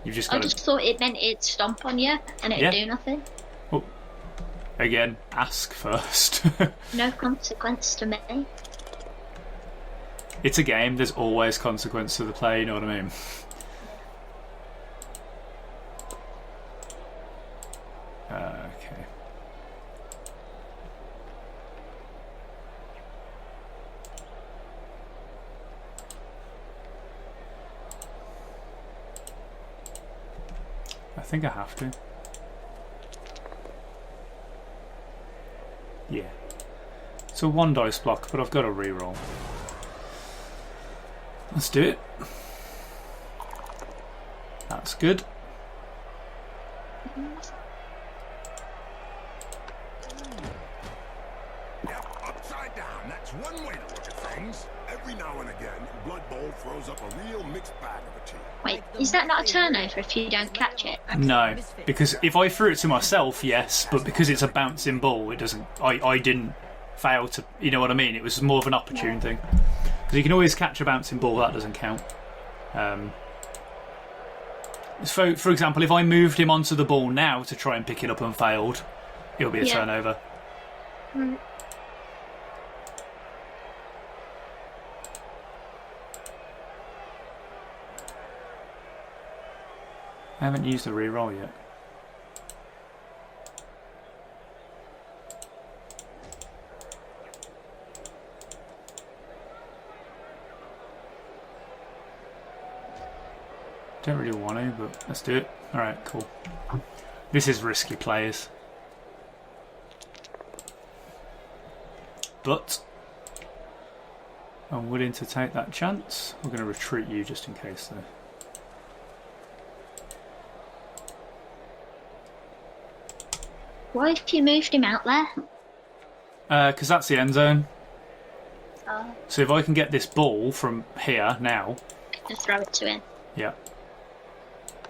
You've just I got just thought it meant it'd stomp on you and it'd Yeah. do nothing. to again ask first. No consequence to me. It's a game. There's always consequence to the play. You know what I mean? Okay. I think I have to. Yeah. It's a 1 dice block, but I've got to re-roll. Let's do it. That's good. Yep, upside down. That's one way to look at things. Every now and again, Bloodbowl throws up a real mixed bag of a team. Wait, is that not a turnover if you don't catch it? No, because if I threw it to myself, yes, but because it's a bouncing ball, it doesn't. I didn't fail to. You know what I mean? It was more of an opportune thing. Because you can always catch a bouncing ball, that doesn't count. For example, if I moved him onto the ball now to try and pick it up and failed, it'll be a turnover. Mm. I haven't used the re-roll yet. Don't really want to, but let's do it. Alright, cool. This is risky players. But I'm willing to take that chance. I'm going to retreat you just in case though. Why have you moved him out there? Because that's the end zone. Oh, So if I can get this ball from here now. just throw it to him. Yeah.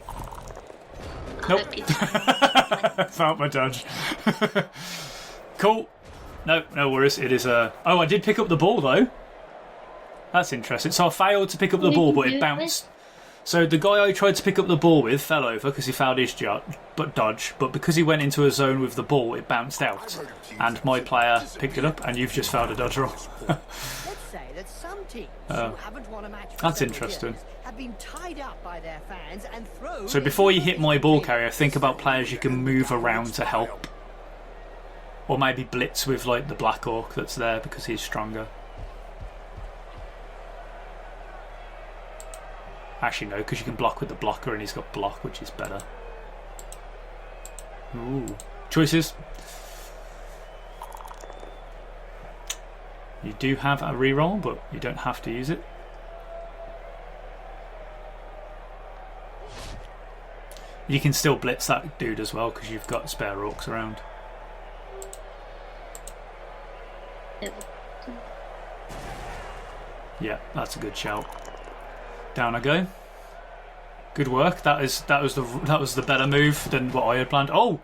I Nope. hope you- Found my dodge. Cool. No worries. It is a. Oh, I did pick up the ball though. That's interesting. So I failed to pick up the What ball, did but you it do it bounced. So the guy I tried to pick up the ball with fell over because he fouled his dodge. But because he went into a zone with the ball, it bounced out, and my player picked it up. And you've just fouled a dodge roll. Let's say that some teams who haven't won a match for That's several interesting. years have been tied up by their fans and thrown So before you into hit my ball rubbish carrier, think about players you can move around to help, or maybe blitz with like the Black Orc that's there because he's stronger. Actually, no, because you can block with the blocker and he's got block, which is better. Ooh. Choices. You do have a reroll, but you don't have to use it. You can still blitz that dude as well because you've got spare orcs around. Yeah, that's a good shout. Down I go. Good work. That was the better move than what I had planned. Oh,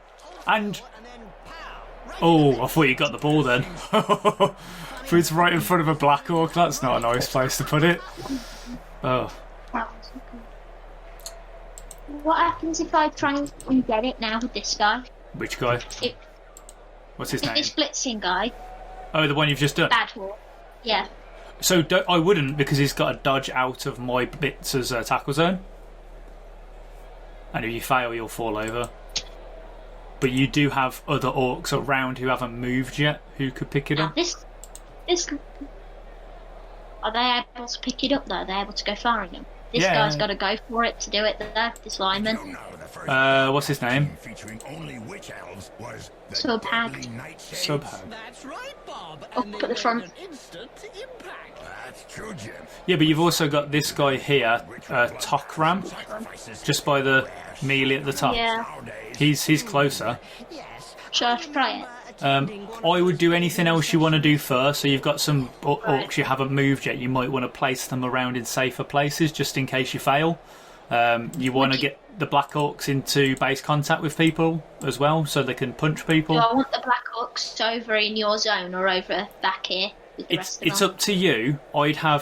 and and then pow! oh, I thought you got the ball then. If it's right in front of a Black Orc, that's not a nice place to put it. Oh, That was good. What happens if I try and get it now with this guy? which guy? If, What's his if name? this blitzing guy, Oh, the one you've just done. bad war. Yeah. So I wouldn't, because he's got to dodge out of my bits as a tackle zone. And if you fail, you'll fall over. But you do have other orcs around who haven't moved yet who could pick it up. This. Are they able to pick it up though? Are they able to go firing them? This Yeah. guy's got to go for it to do it there. This lineman. Don't know the first What's his name? featuring only witch elves was the Subhag. deadly nightshades. Subhag. That's right, Bob. Up And at they the front. made an instant impact. That's true, Jim. Yeah, but you've also got this guy here, Tokram, Sacrifices just by the melee at the top. Yeah. nowadays. He's closer. Yes. Shall I try it? I would do anything else you want to do first. So you've got some orcs you haven't moved yet. You might want to place them around in safer places just in case you fail. You want to get the Black Orcs into base contact with people as well, so they can punch people. Do I want the Black Orcs over in your zone or over back here with the rest of It's them? up to you.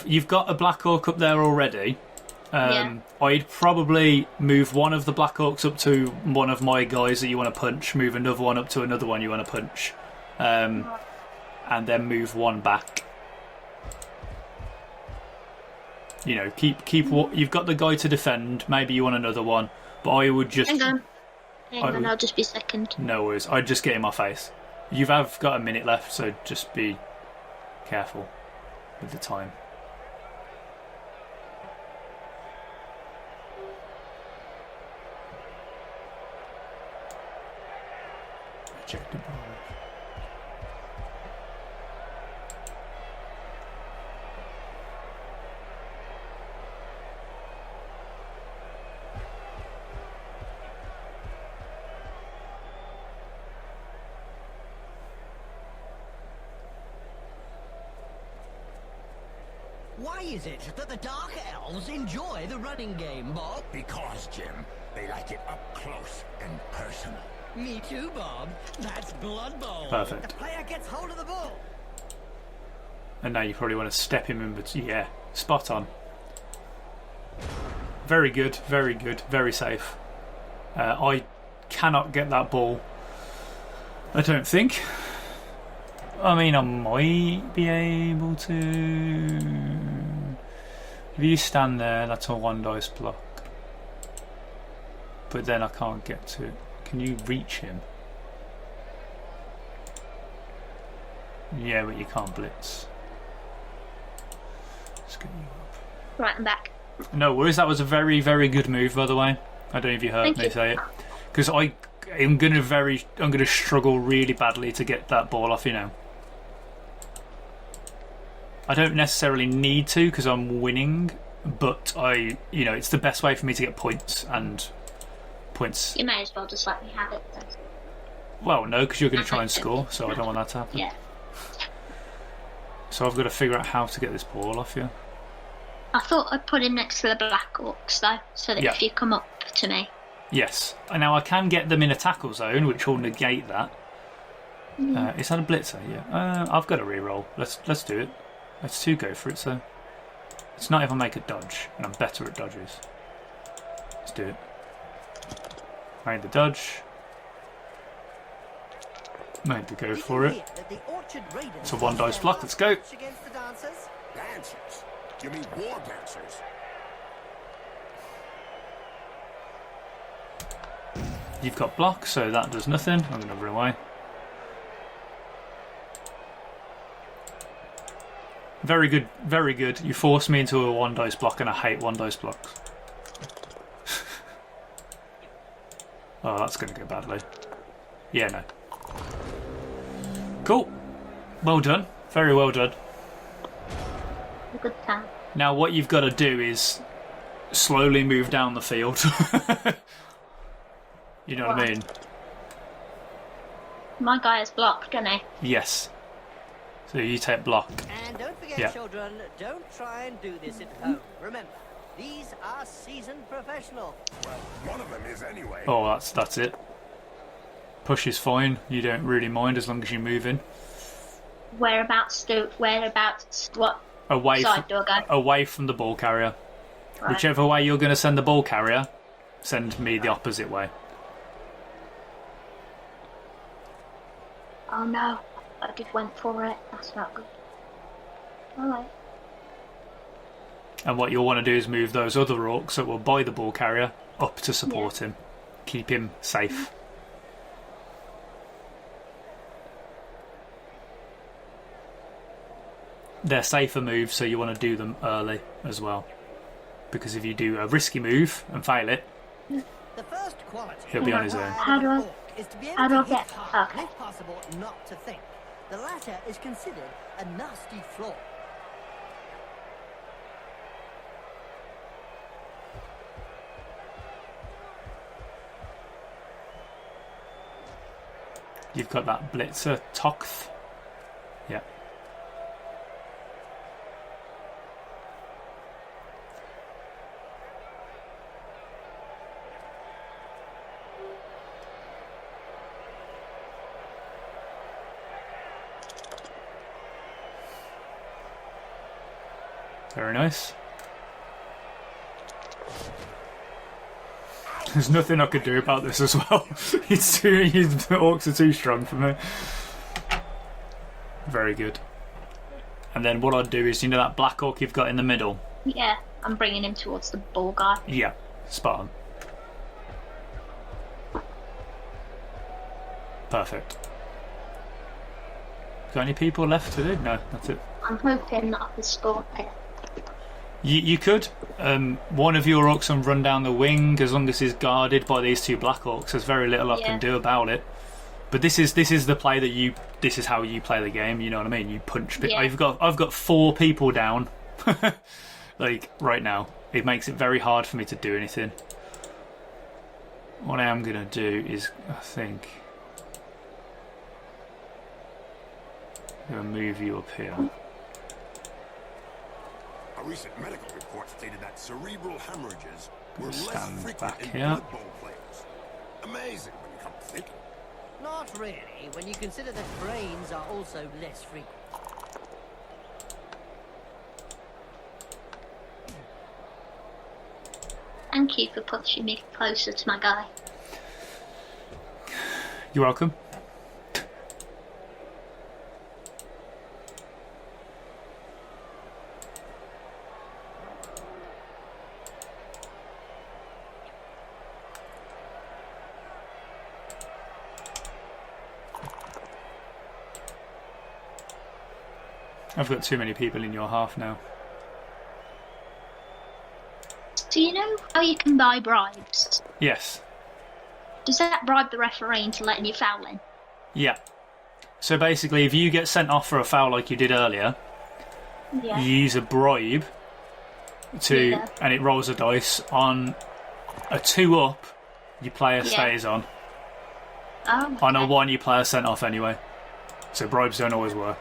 You've got a Black Orc up there already. Yeah. I'd probably move one of the Black Orcs up to one of my guys that you want to punch, move another one up to another one you want to punch, and then move one back. You know, keep what you've got the guy to defend. Maybe you want another one, but I would just Hang on, would- I'll just be second. no worries. I'd just get in my face. You've got a minute left, so just be careful with the time. Rejected ball. Why is it that the Dark Elves enjoy the running game, Bob? Because, Jim, they like it up close and personal. Me too, Bob. That's Bloodbowl. Perfect. The player gets hold of the ball. And now you probably want to step him in, but yeah, spot on. Very good, very safe. I cannot get that ball. I don't think. I mean, I might be able to. If you stand there, that's a 1 dice block. But then I can't get to it. Can you reach him? Yeah, but you can't blitz. Let's get you up. Right, I'm back. No worries, that was a very good move, by the way. I don't know if you heard Thank me you. say it. Because I'm gonna struggle really badly to get that ball off. You know, I don't necessarily need to because I'm winning, but it's the best way for me to get points and points. You may as well just let me have it then. Well, no, because you're going to try and score, so I don't want that to happen. Yeah. So I've got to figure out how to get this ball off you. I thought I'd put him next to the Black Orcs though, so that if you come up to me. Yes. Now I can get them in a tackle zone, which will negate that. Is that a blitzer? Yeah. I've got a reroll. Let's do it. Let's go for it. So it's not if I make a dodge, and I'm better at dodges. Let's do it. Made the dodge. Made the go for it. It's a 1 dice block. Let's go. Dancers? You mean war dancers? You've got block, so that does nothing. I'm going to run away. Very good, very good. You forced me into a 1 dice block, and I hate 1 dice blocks. Oh, that's going to go badly. Yeah, no. Cool. Well done. Very well done. A good time. Now what you've got to do is slowly move down the field. You know what I mean? My guy is blocked, doesn't he? Yes. So you take block. And don't forget, children, don't try and do this at home. Remember, these are seasoned professionals. Well, one of them is anyway. Oh, that's it. Push is fine. You don't really mind as long as you move in. Whereabouts what side do I go? Away from the ball carrier. Right. Whichever way you're going to send the ball carrier, send me the opposite way. Oh no, I just went for it. That's not good. Alright. And what you'll want to do is move those other orcs that will buy the ball carrier up to support him. Keep him safe. They're safer moves, so you want to do them early as well. Because if you do a risky move and fail it, the first quality he'll be on his own. How do I get... Okay. If possible, not to think. The latter is considered a nasty flaw. You've got that blitzer, Toxth. Yeah. Very nice. There's nothing I could do about this as well. The orcs are too strong for me. Very good. And then what I'd do is, that black orc you've got in the middle? Yeah, I'm bringing him towards the ball guy. Yeah, spot on. Perfect. Got any people left to do? No, that's it. I'm hoping that I can score here. You could. One of your orcs can run down the wing as long as he's guarded by these 2 black orcs. There's very little I can do about it. But this is the play that this is how you play the game. You know what I mean? You punch. Yeah. I've got 4 people down, like right now. It makes it very hard for me to do anything. What I am gonna do is, I think, I'm gonna move you up here. A recent medical report stated that cerebral hemorrhages were less Stand frequent back in here. Bloodbowl players. Amazing when you come to think. Not really, when you consider that brains are also less frequent. Thank you for pushing me closer to my guy. You're welcome. I've got too many people in your half now. Do you know how you can buy bribes? Yes. Does that bribe the referee into letting you foul in? Yeah. So basically, if you get sent off for a foul like you did earlier, Yeah. you use a bribe and it rolls a dice. On a 2-up, your player stays on. Oh, On a okay. 1, your player sent off anyway. So bribes don't always work.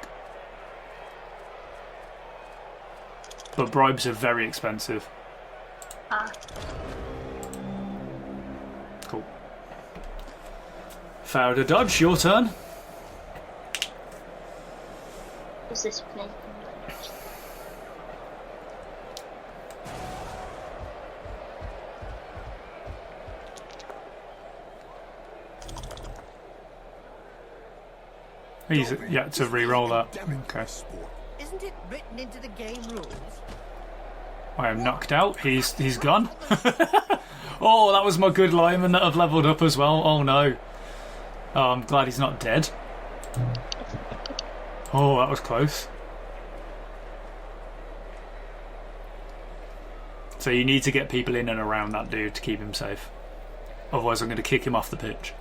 But bribes are very expensive. Ah. Cool. Foul to dodge, your turn. Does this play? Yeah, to re-roll that. Okay. Isn't it written into the game rules? I am knocked out. He's gone. Oh, that was my good lineman that I've levelled up as well. Oh no. Oh, I'm glad he's not dead. Oh, that was close. So you need to get people in and around that dude to keep him safe. Otherwise I'm going to kick him off the pitch.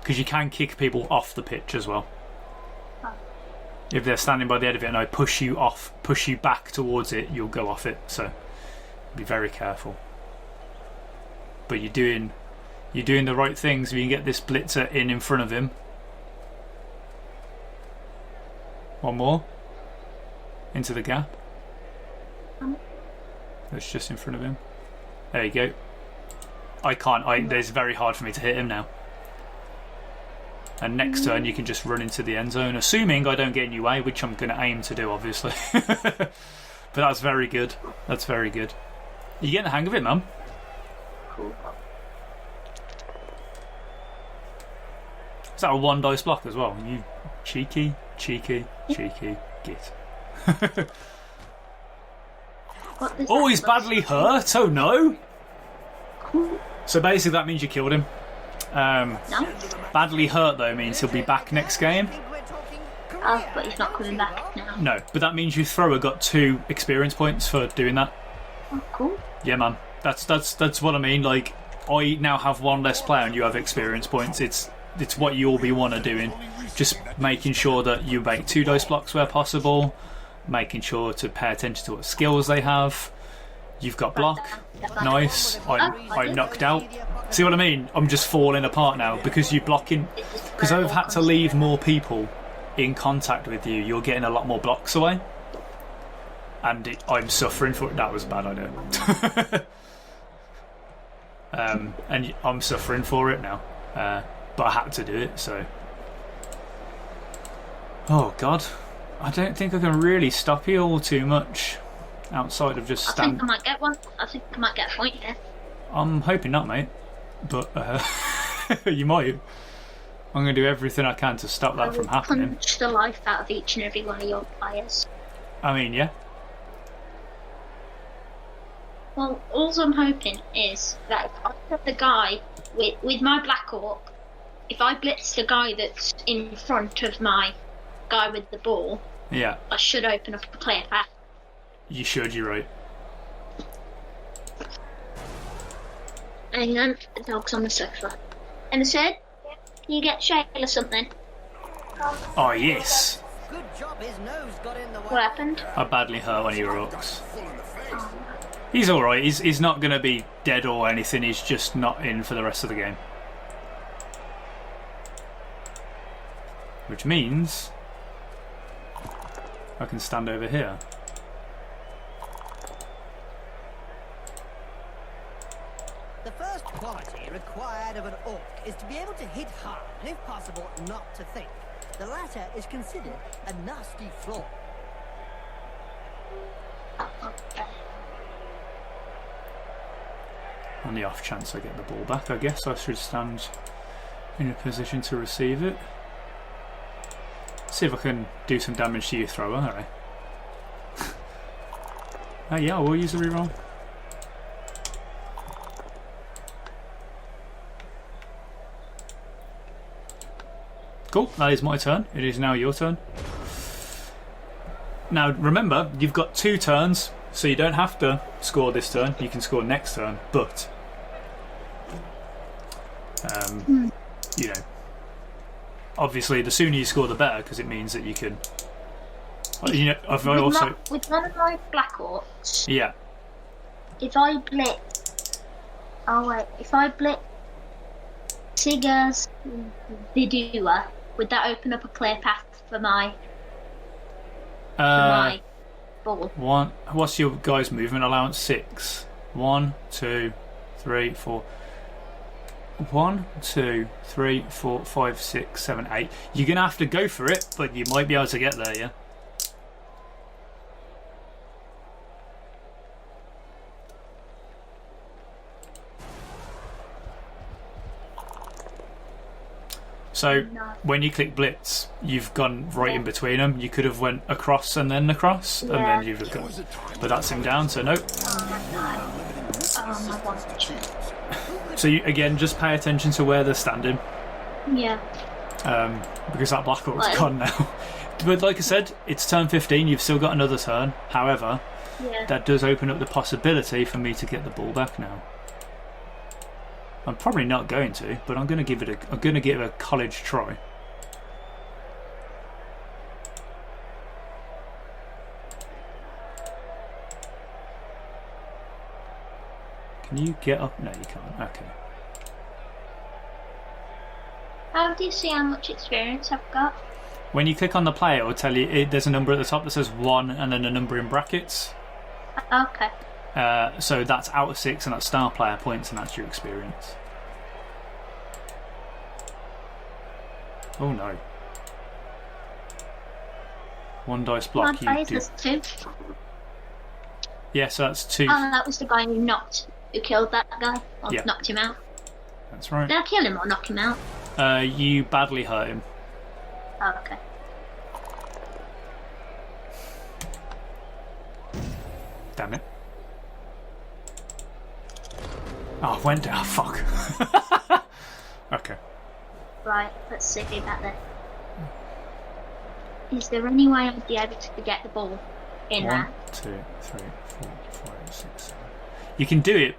Because you can kick people off the pitch as well. If they're standing by the end of it and I push you back towards it, you'll go off it. So be very careful. But you're doing the right things. If you can get this blitzer in front of him. One more. Into the gap. That's just in front of him. There you go. I can't. It's very hard for me to hit him now. And next turn you can just run into the end zone, assuming I don't get in your way, which I'm going to aim to do, obviously. But that's very good. That's very good. You getting the hang of it, man? Cool. Is that a 1 dice block as well? You cheeky git. Oh, he's badly hurt. Oh no. So basically that means you killed him. No? Badly hurt though means he'll be back next game. Oh, but he's not coming back now. No, but that means your thrower got 2 experience points for doing that. Oh, cool. Yeah, man. That's what I mean. Like, I now have 1 less player and you have experience points. It's what you all be want to doing. Just making sure that you make 2 dice blocks where possible. Making sure to pay attention to what skills they have. You've got block. Nice. I'm knocked out. See what I mean? I'm just falling apart now because you're blocking. Because I've had to leave more people in contact with you. You're getting a lot more blocks away. And I'm suffering for it. That was a bad idea. And I'm suffering for it now. But I had to do it, so. Oh, God. I don't think I can really stop you all too much. Outside of just stand. I think I might get one. I think I might get a point here. I'm hoping not, mate. But you might. I'm going to do everything I can to stop that from happening. Punch the life out of each and every one of your players. I mean, yeah. Well, all I'm hoping is that if I have the guy with my Black Orc, if I blitz the guy that's in front of my guy with the ball, Yeah. I should open up a clear path. You should, you're right. Hang on, the dog's on the sofa. And I said, can you get Shayla something? Oh, yes. Good job his nose got in the way. What happened? I badly hurt one of your orcs. He's alright. He's not going to be dead or anything. He's just not in for the rest of the game. Which means I can stand over here. The first quality required of an orc is to be able to hit hard and, if possible, not to think. The latter is considered a nasty flaw. On the off chance I get the ball back, I guess I should stand in a position to receive it. See if I can do some damage to your thrower, alright. Yeah, we'll use the reroll. Cool, that is my turn. It is now your turn. Now remember, you've got 2 turns So you don't have to score this turn. You can score next turn, but you know, obviously, the sooner you score, the better, because it means that you can. You know, with one of my Black Orcs. Yeah. If I blitz Tigger's Vidua, would that open up a clear path for my ball? What's your guy's movement allowance? 6. 1, 2, 3, 4. 1, 2, 3, 4, 5, 6, 7, 8. You're gonna have to go for it, but you might be able to get there. Yeah. So when you click blitz, you've gone right in between them. You could have went across and then across, and then you've gone. But that's him down, so nope. So you, again, just pay attention to where they're standing. Yeah. Because that Black Orc's gone now. But like I said, it's turn 15. You've still got another turn. However, that does open up the possibility for me to get the ball back now. I'm probably not going to, but I'm going to give it a college try. Can you get up? No, you can't. Okay. How do you see how much experience I've got? When you click on the player, it will tell you there's a number at the top that says 1 and then a number in brackets. Okay. So that's out of 6 and that's star player points and that's your experience. Oh no. 1 dice block. My players was 2. Yeah, so that's 2. Oh, that was the guy who killed that guy. Or knocked him out. That's right. Did I kill him or knock him out? You badly hurt him. Oh, okay. Damn it. Oh, I went down. Fuck. Okay. Right, let's see about that. Is there any way I'd be able to get the ball in 1, 2, 3, 4, 5, 6, 7. You can do it,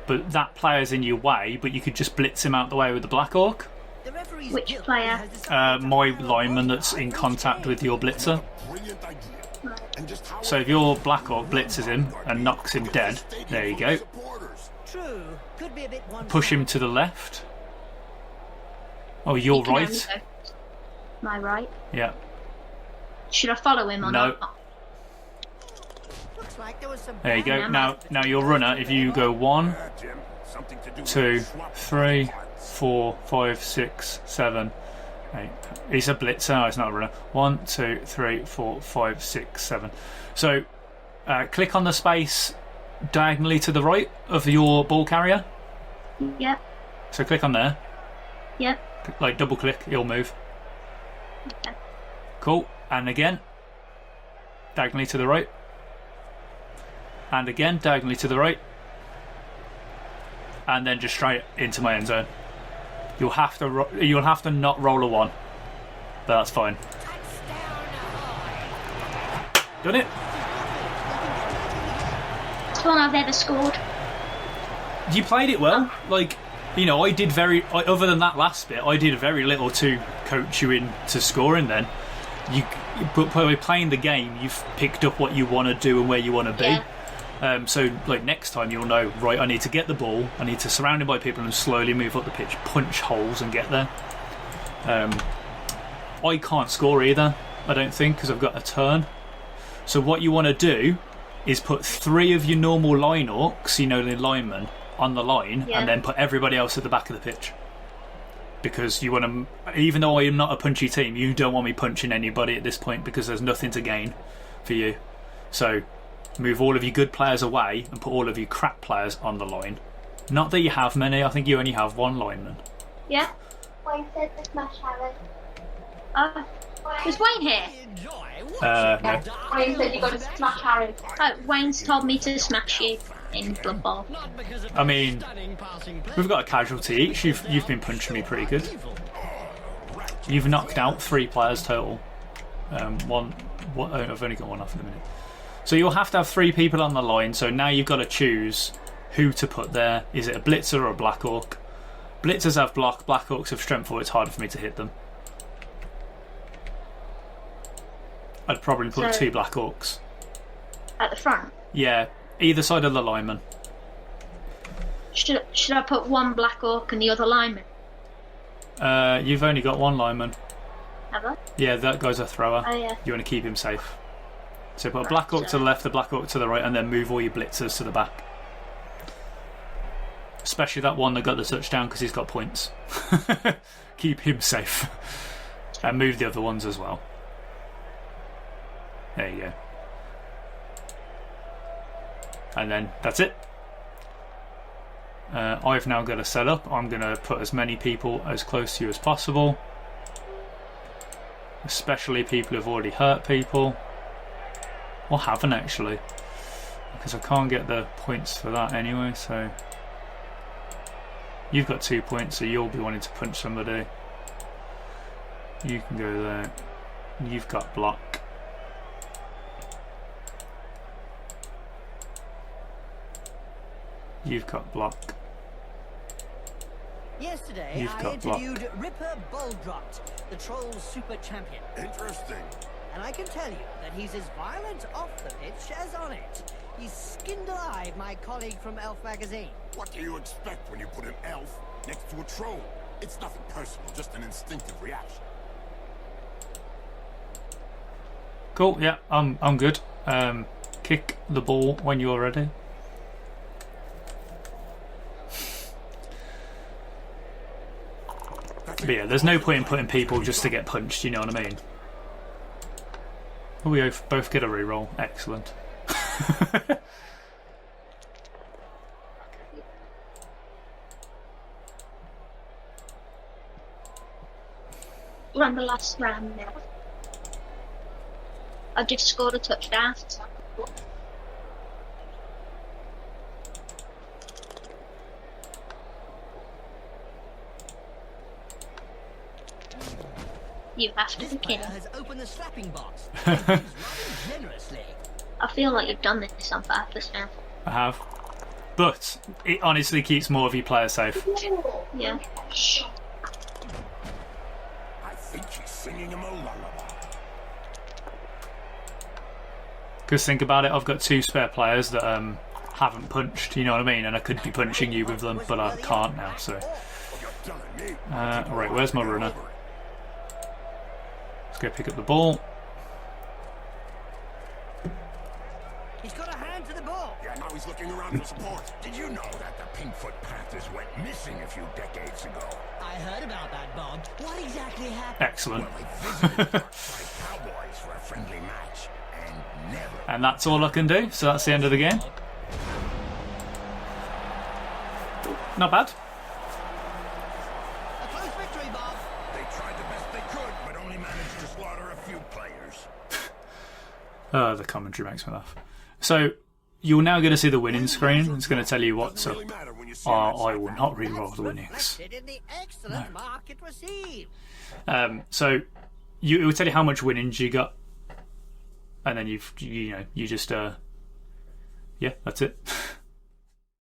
but that player's in your way, but you could just blitz him out the way with the Black Orc. Which player? My lineman that's in contact with your blitzer. So if your Black Orc blitzes him and knocks him dead, there you go. Push him to the left. Oh, your right. My right? Yeah. Should I follow him or not? There you go. Now your runner, if you go 1, 2, 3, 4, 5, 6, 7, 8. He's a blitzer, no, it's not a runner. 1, 2, 3, 4, 5, 6, 7. So click on the space diagonally to the right of your ball carrier. Yep. So click on there. Yep. Like double click, it'll move. Okay. Cool. And again, diagonally to the right. And again, diagonally to the right. And then just straight into my end zone. You'll have to not roll a 1, but that's fine. Done it. It's one I've ever scored. You played it well. Like, you know, other than that last bit, I did very little to coach you into scoring. Then, but by playing the game, you've picked up what you want to do and where you want to be. Yeah. So, like, next time you'll know, right, I need to get the ball, I need to surround it by people and slowly move up the pitch, punch holes and get there. I can't score either, I don't think, because I've got a turn. So what you want to do is put 3 of your normal line orcs, you know, the linemen, on the line, and then put everybody else at the back of the pitch. Because you want to, even though I am not a punchy team, you don't want me punching anybody at this point because there's nothing to gain for you. So move all of your good players away and put all of your crap players on the line. Not that you have many, I think you only have 1 lineman. Yeah. Wayne said to smash Harry. Was Wayne here? No. Wayne said you got to smash Harry. Oh, Wayne's told me to smash you in Bloodbowl. I mean, we've got a casualty each. You've been punching me pretty good. You've knocked out 3 players total. I've only got one off in a minute. So you'll have to have 3 people on the line. So now you've got to choose who to put there. Is it a Blitzer or a Black Orc? Blitzers have block, Black Orcs have strength 4. It's harder for me to hit them. I'd probably put 2 Black Orcs. At the front? Yeah, either side of the lineman. Should I put 1 Black Orc and the other lineman? You've only got 1 lineman. Have I? Yeah, that guy's a thrower. Oh, yeah. You want to keep him safe. So put a Black Orc to the left, a Black Orc to the right, and then move all your Blitzers to the back. Especially that one that got the touchdown because he's got points. Keep him safe. And move the other ones as well. There you go. And then that's it. I've now got a setup. I'm going to put as many people as close to you as possible. Especially people who've already hurt people. Or haven't actually. Because I can't get the points for that anyway, so... You've got 2 points, so you'll be wanting to punch somebody. You can go there. You've got block. You've got block. Yesterday, I interviewed Ripper Boldrot, the Troll's super champion. Interesting. And I can tell you that he's as violent off the pitch as on it. He's skinned alive my colleague from Elf magazine. What do you expect when you put an elf next to a troll? It's nothing personal, just an instinctive reaction. Cool, yeah, I'm good. Kick the ball when you're ready. But yeah, there's no point in putting people just to get punched, you know what I mean? We both get a reroll. Excellent. We're on the last round now. I've just scored a touchdown. You have to be kidding. Has opened the slapping box. Generously. I feel like you've done this on purpose now. I have. But it honestly keeps more of your players safe. Yeah. I think she's singing him a lullaby. Because think about it, I've got 2 spare players that haven't punched, you know what I mean? And I could be punching you with them, but I can't now, so... Right, where's my runner? Let's go pick up the ball. He's got a hand to the ball. Yeah, now he's looking around for support. Did you know that the Pinkfoot Panthers went missing a few decades ago? I heard about that, Bob. What exactly happened? Excellent. Well, they visited the Cowboys for a friendly match, and never... And that's all I can do, so that's the end of the game. Not bad. A close victory, Bob. They tried the best they could, but only managed to slaughter a few players. The commentary makes me laugh. So, you're now going to see the winning screen. It's going to tell you what's up. I will not re-roll the winnings. No. So, it will tell you how much winnings you got. And then you just, yeah, that's it.